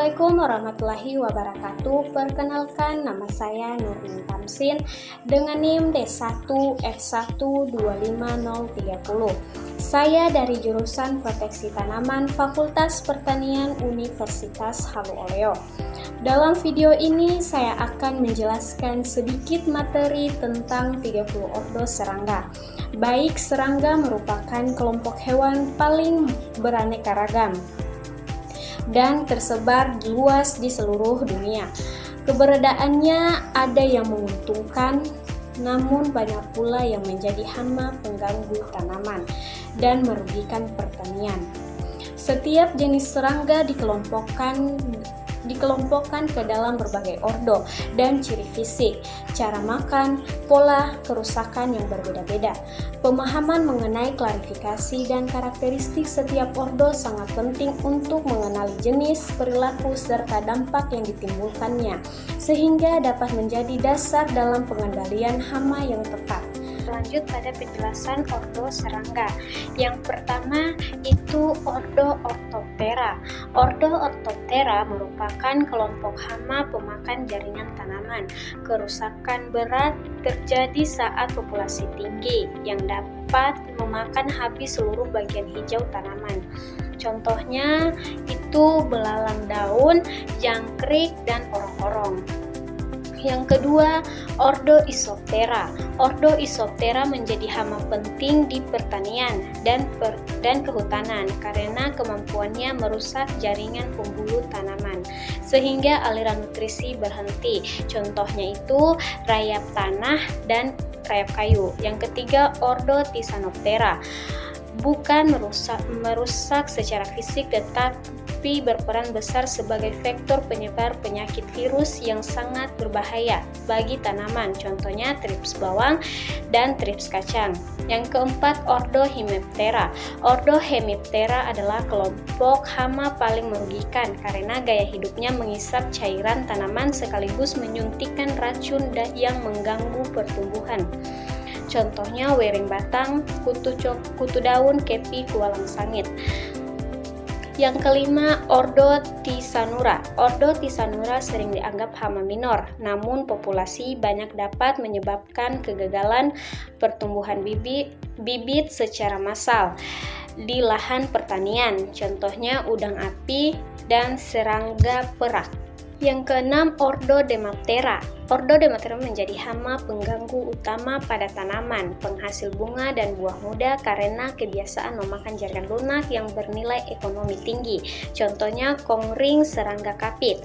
Assalamualaikum warahmatullahi wabarakatuh. Perkenalkan, nama saya Nurmin Tamsin dengan NIM D1F1255030. Saya dari jurusan Proteksi Tanaman Fakultas Pertanian Universitas Halu Oleo. Dalam video ini saya akan menjelaskan sedikit materi tentang 30 ordo serangga. Baik, serangga merupakan kelompok hewan paling beraneka ragam dan tersebar luas di seluruh dunia. Keberadaannya ada yang menguntungkan, namun banyak pula yang menjadi hama pengganggu tanaman dan merugikan pertanian. Setiap jenis serangga dikelompokkan ke dalam berbagai ordo dan ciri fisik, cara makan, pola kerusakan yang berbeda-beda. Pemahaman mengenai klarifikasi dan karakteristik setiap ordo sangat penting untuk mengenali jenis, perilaku, serta dampak yang ditimbulkannya, sehingga dapat menjadi dasar dalam pengendalian hama yang tepat. Lanjut pada penjelasan ordo serangga. Yang pertama itu ordo Orthoptera. Ordo Orthoptera merupakan kelompok hama pemakan jaringan tanaman. Kerusakan berat terjadi saat populasi tinggi yang dapat memakan habis seluruh bagian hijau tanaman. Contohnya itu belalang daun, jangkrik, dan orong-orong. Yang kedua, ordo Isoptera. Ordo Isoptera menjadi hama penting di pertanian dan kehutanan karena kemampuannya merusak jaringan pembuluh tanaman sehingga aliran nutrisi berhenti. Contohnya itu rayap tanah dan rayap kayu. Yang ketiga, ordo Thysanoptera. Bukan merusak secara fisik, tetapi berperan besar sebagai vektor penyebar penyakit virus yang sangat berbahaya bagi tanaman, contohnya trips bawang dan trips kacang. Yang keempat, ordo Hemiptera. Ordo Hemiptera adalah kelompok hama paling merugikan karena gaya hidupnya mengisap cairan tanaman sekaligus menyuntikkan racun yang mengganggu pertumbuhan. Contohnya wering batang, kutu daun, kepi, kualang sangit. Yang kelima, ordo Thysanura. Ordo Thysanura sering dianggap hama minor, namun populasi banyak dapat menyebabkan kegagalan pertumbuhan bibit secara massal di lahan pertanian. Contohnya udang api dan serangga perak. Yang keenam, ordo Demaptera. Ordo Demaptera menjadi hama pengganggu utama pada tanaman, penghasil bunga dan buah muda karena kebiasaan memakan jaringan lunak yang bernilai ekonomi tinggi. Contohnya kongring, serangga kapit.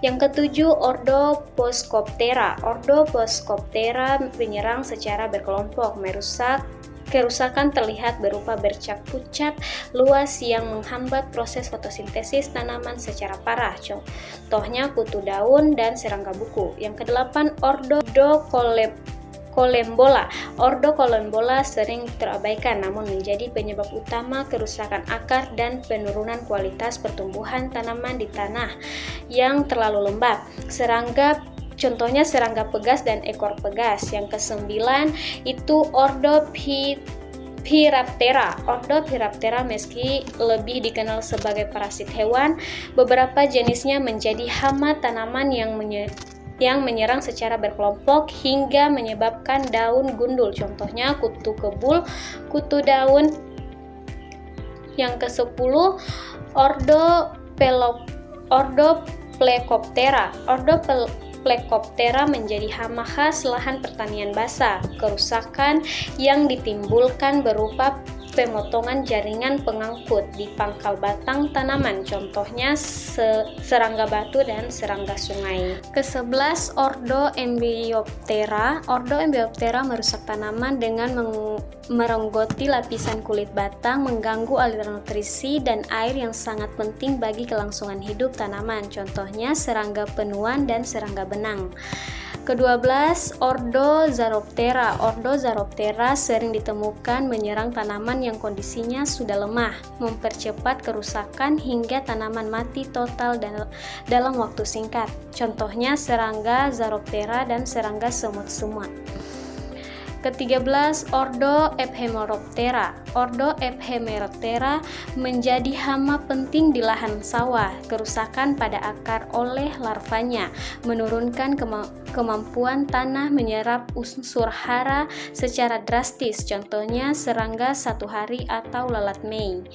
Yang ketujuh, ordo Boskoptera. Ordo Boskoptera menyerang secara berkelompok, kerusakan terlihat berupa bercak pucat luas yang menghambat proses fotosintesis tanaman secara parah. Contohnya kutu daun dan serangga buku. Yang kedelapan, ordo Colembola. Ordo Colembola sering terabaikan namun menjadi penyebab utama kerusakan akar dan penurunan kualitas pertumbuhan tanaman di tanah yang terlalu lembab. Contohnya serangga pegas dan ekor pegas. Yang kesembilan itu ordo Pyraptera. Ordo Pyraptera meski lebih dikenal sebagai parasit hewan, beberapa jenisnya menjadi hama tanaman yang menyerang secara berkelompok hingga menyebabkan daun gundul. Contohnya kutu kebul, kutu daun. Yang kesepuluh, ordo Plecoptera. Ordo Plecoptera menjadi hama khas lahan pertanian basah. Kerusakan yang ditimbulkan berupa pemotongan jaringan pengangkut di pangkal batang tanaman, contohnya serangga batu dan serangga sungai. Ke-11, ordo Embioptera. Ordo Embioptera merusak tanaman dengan meronggoti lapisan kulit batang, mengganggu aliran nutrisi dan air yang sangat penting bagi kelangsungan hidup tanaman, contohnya serangga penuan dan serangga benang. Ke-12, ordo Zaroptera. Ordo Zaroptera sering ditemukan menyerang tanaman yang kondisinya sudah lemah, mempercepat kerusakan hingga tanaman mati total dalam waktu singkat. Contohnya serangga Zaroptera dan serangga semut-semut. Ke-13, ordo Ephemeroptera. Ordo Ephemeroptera menjadi hama penting di lahan sawah. Kerusakan pada akar oleh larvanya menurunkan kemampuan tanah menyerap unsur hara secara drastis. Contohnya serangga 1 hari atau lalat Mei.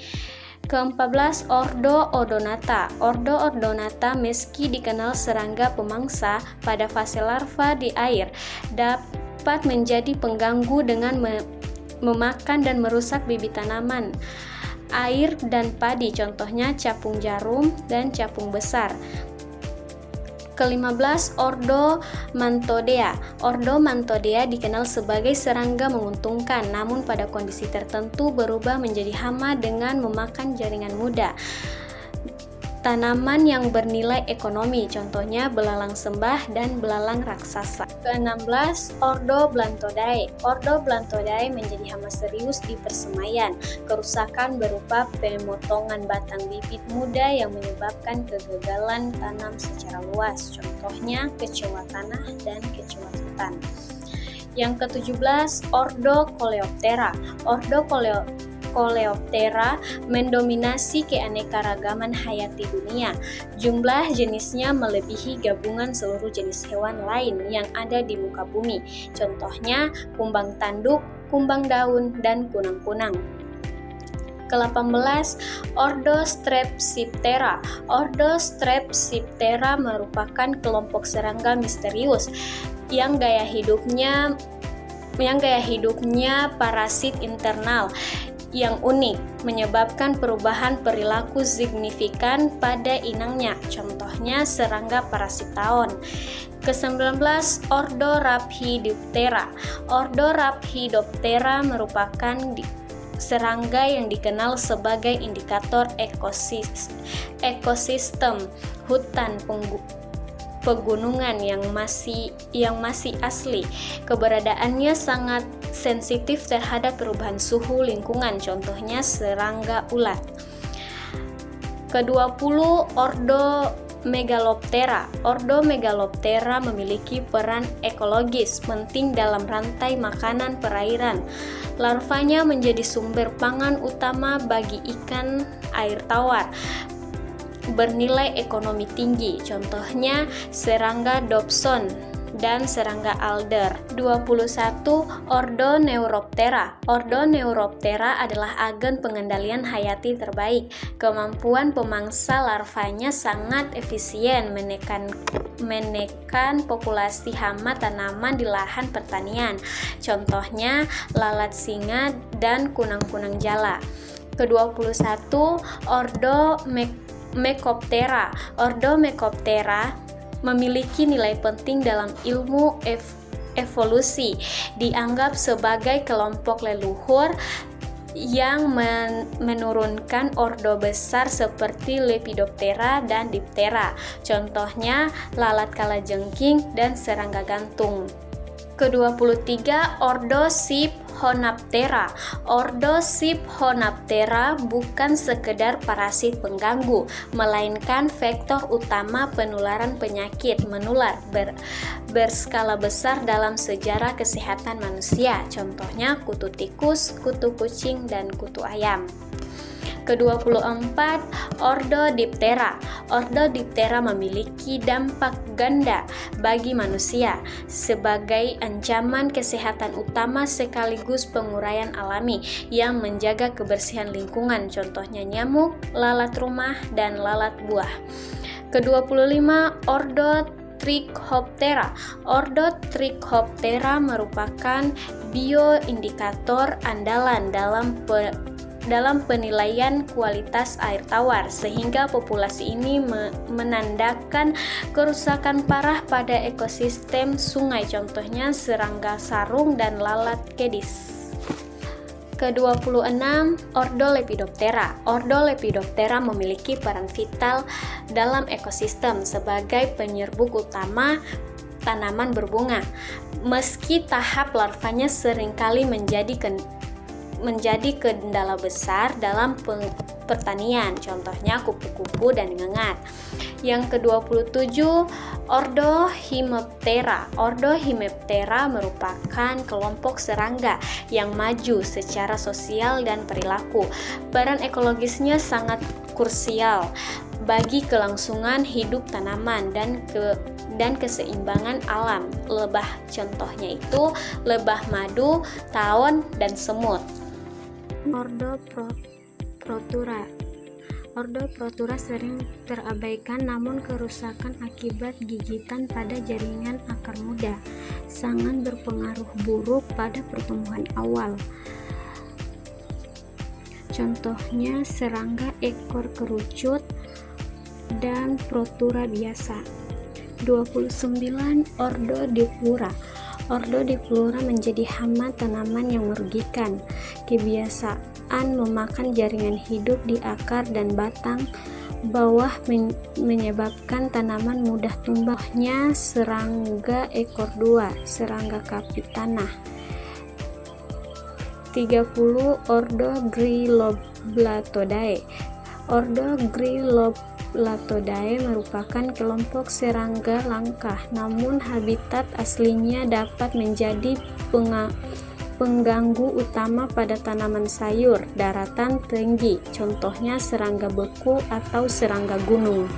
Ke-14, ordo Odonata. Ordo Odonata meski dikenal serangga pemangsa pada fase larva di air, dapat menjadi pengganggu dengan memakan dan merusak bibit tanaman air dan padi, contohnya capung jarum dan capung besar. Ke-15, ordo Mantodea. Ordo Mantodea dikenal sebagai serangga menguntungkan, namun pada kondisi tertentu berubah menjadi hama dengan memakan jaringan muda tanaman yang bernilai ekonomi, contohnya belalang sembah dan belalang raksasa. Ke-16, ordo Blantodae. Ordo Blantodae menjadi hama serius di persemaian. Kerusakan berupa pemotongan batang bibit muda yang menyebabkan kegagalan tanam secara luas, contohnya kecoa tanah dan kecoa hutan. Yang ke-17, ordo Coleoptera. Ordo Coleoptera mendominasi keanekaragaman hayati dunia. Jumlah jenisnya melebihi gabungan seluruh jenis hewan lain yang ada di muka bumi. Contohnya kumbang tanduk, kumbang daun, dan kunang-kunang. Ke-18, ordo Strepsiptera. Ordo Strepsiptera merupakan kelompok serangga misterius yang gaya hidupnya parasit internal yang unik, menyebabkan perubahan perilaku signifikan pada inangnya, contohnya serangga parasitaon. Ke-19, ordo Rhapidoptera. Ordo Rhapidoptera merupakan serangga yang dikenal sebagai indikator ekosistem hutan pegunungan yang masih asli. Keberadaannya sangat sensitif terhadap perubahan suhu lingkungan, contohnya serangga ulat. Ke-20, ordo Megaloptera. Ordo Megaloptera memiliki peran ekologis penting dalam rantai makanan perairan. Larvanya menjadi sumber pangan utama bagi ikan air tawar bernilai ekonomi tinggi, contohnya serangga Dobson dan serangga alder. 21, ordo Neuroptera. Ordo Neuroptera adalah agen pengendalian hayati terbaik. Kemampuan pemangsa larvanya sangat efisien menekan populasi hama tanaman di lahan pertanian, contohnya lalat singa dan kunang-kunang jala. Ke-21, ordo Mecoptera. Ordo Mecoptera memiliki nilai penting dalam ilmu evolusi, dianggap sebagai kelompok leluhur yang menurunkan ordo besar seperti Lepidoptera dan Diptera, contohnya lalat kalajengking dan serangga gantung. Ke-23, ordo Siphonaptera. Ordo Siphonaptera bukan sekedar parasit pengganggu, melainkan vektor utama penularan penyakit menular berskala besar dalam sejarah kesehatan manusia, contohnya kutu tikus, kutu kucing, dan kutu ayam. Ke-24, ordo Diptera. Ordo Diptera memiliki dampak ganda bagi manusia sebagai ancaman kesehatan utama sekaligus penguraian alami yang menjaga kebersihan lingkungan, contohnya nyamuk, lalat rumah, dan lalat buah. Ke-25, ordo Trichoptera. Ordo Trichoptera merupakan bioindikator andalan dalam penilaian kualitas air tawar, sehingga populasi ini menandakan kerusakan parah pada ekosistem sungai, contohnya serangga sarung dan lalat kedis. Ke-26, ordo Lepidoptera. Ordo Lepidoptera memiliki peran vital dalam ekosistem sebagai penyerbuk utama tanaman berbunga. Meski tahap larvanya seringkali menjadi kendala besar dalam pertanian, contohnya kupu-kupu dan ngengat. Yang ke-27, Ordo Hemiptera. Ordo Hemiptera merupakan kelompok serangga yang maju secara sosial dan perilaku. Peran ekologisnya sangat krusial bagi kelangsungan hidup tanaman dan keseimbangan alam. Lebah contohnya itu lebah madu, tawon, dan semut. Ordo Protura. Ordo Protura sering terabaikan, namun kerusakan akibat gigitan pada jaringan akar muda sangat berpengaruh buruk pada pertumbuhan awal. Contohnya serangga ekor kerucut dan Protura biasa. 29. Ordo Diphlura. Ordo Diphlura menjadi hama tanaman yang merugikan. Kebiasaan memakan jaringan hidup di akar dan batang bawah menyebabkan tanaman mudah tumbahnya. Serangga ekor dua, serangga kapit tanah. 30. Ordo Gryloblatodae. Ordo Gryloblatodae merupakan kelompok serangga langka, namun habitat aslinya dapat menjadi pengganggu utama pada tanaman sayur daratan tinggi, contohnya serangga beku atau serangga gunung.